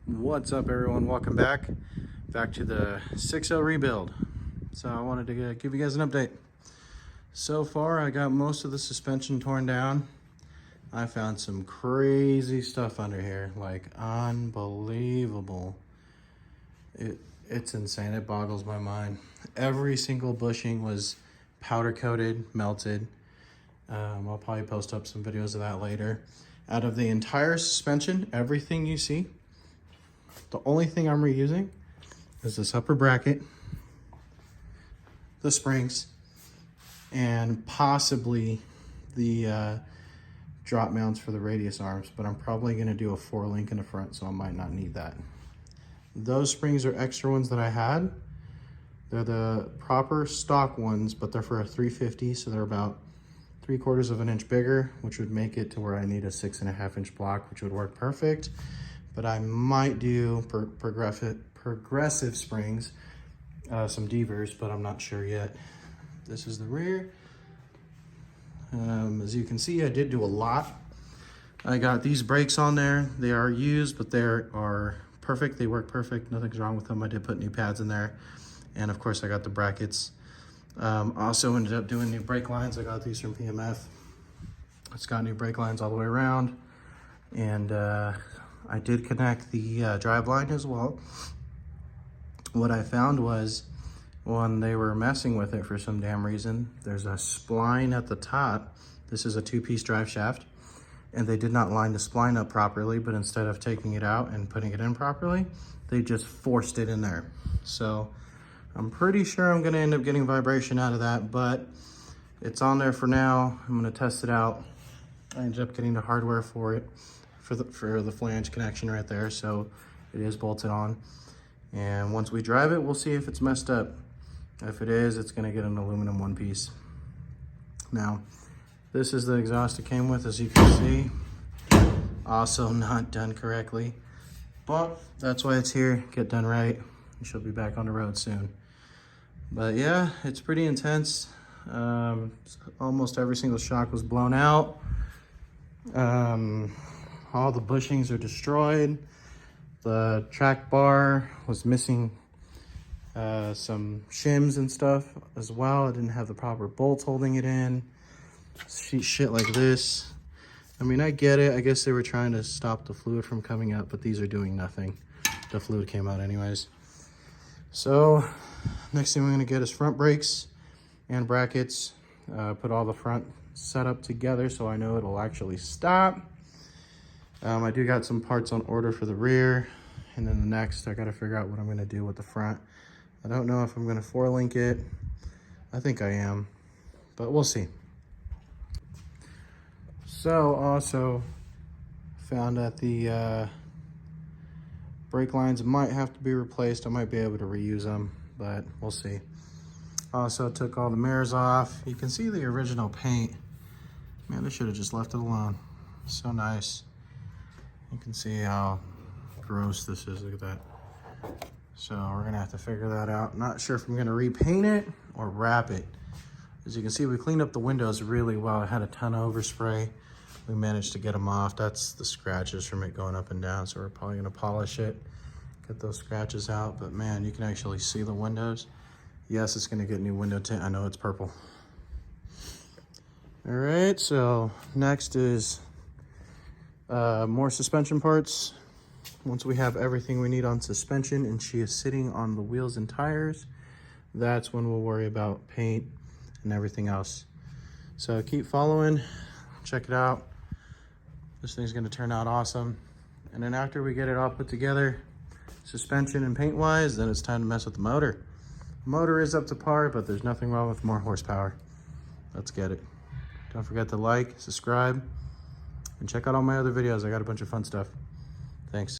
What's up, everyone? Welcome back to the 6.0 rebuild. So I wanted to give you guys an update. So far I got most of the suspension torn down. I found some crazy stuff under here, like unbelievable. It's insane. It boggles my mind. Every single bushing was powder coated, melted. I'll probably post up some videos of that later. Out of the entire suspension, everything you see, the only thing I'm reusing is this upper bracket, the springs, and possibly the drop mounts for the radius arms, but I'm probably gonna do a 4-link in the front, so I might not need that. Those springs are extra ones that I had. They're the proper stock ones, but they're for a 350, so they're about 3/4 of an inch bigger, which would make it to where I need a 6.5-inch block, which would work perfect. But I might do progressive springs, some Devers, but I'm not sure yet. This is the rear. As you can see, I did do a lot. I got these brakes on there. They are used, but they are perfect. They work perfect. Nothing's wrong with them. I did put new pads in there. And of course, I got the brackets. Also ended up doing new brake lines. I got these from PMF. It's got new brake lines all the way around. And I did connect the drive line as well. What I found was when they were messing with it for some damn reason, there's a spline at the top. This is a 2-piece drive shaft, and they did not line the spline up properly, but instead of taking it out and putting it in properly, they just forced it in there. So I'm pretty sure I'm gonna end up getting vibration out of that, but it's on there for now. I'm gonna test it out. I ended up getting the hardware for it, for the flange connection right there, so it is bolted on. And once we drive it, we'll see if it's messed up. If it is, it's gonna get an aluminum 1-piece. Now, this is the exhaust it came with, as you can see. Also not done correctly, but that's why it's here. Get done right. We should be back on the road soon. But yeah, it's pretty intense. Almost every single shock was blown out. All the bushings are destroyed. The track bar was missing some shims and stuff as well. It didn't have the proper bolts holding it in. Shit like this. I mean, I get it. I guess they were trying to stop the fluid from coming out, but these are doing nothing. The fluid came out anyways. So next thing we're gonna get is front brakes and brackets. Put all the front setup together so I know it'll actually stop. I do got some parts on order for the rear, and then the next I gotta figure out what I'm gonna do with the front. I don't know if I'm gonna 4-link it. I think I am, but we'll see. So also found that the brake lines might have to be replaced. I might be able to reuse them, but we'll see. Also took all the mirrors off. You can see the original paint. Man, they should have just left it alone. So nice. You can see how gross this is. Look at that. So we're gonna have to figure that out. Not sure if I'm gonna repaint it or wrap it. As you can see, we cleaned up the windows really well. I had a ton of overspray. We managed to get them off. That's the scratches from it going up and down. So we're probably gonna polish it, get those scratches out. But man, you can actually see the windows. Yes, it's gonna get new window tint. I know it's purple. All right, so next is more suspension parts. Once we have everything we need on suspension and she is sitting on the wheels and tires, that's when we'll worry about paint and everything else. So keep following, check it out. This thing's gonna turn out awesome. And then after we get it all put together, suspension and paint wise, then it's time to mess with the motor. The motor is up to par, but there's nothing wrong with more horsepower. Let's get it. Don't forget to like, subscribe, and check out all my other videos. I got a bunch of fun stuff. Thanks.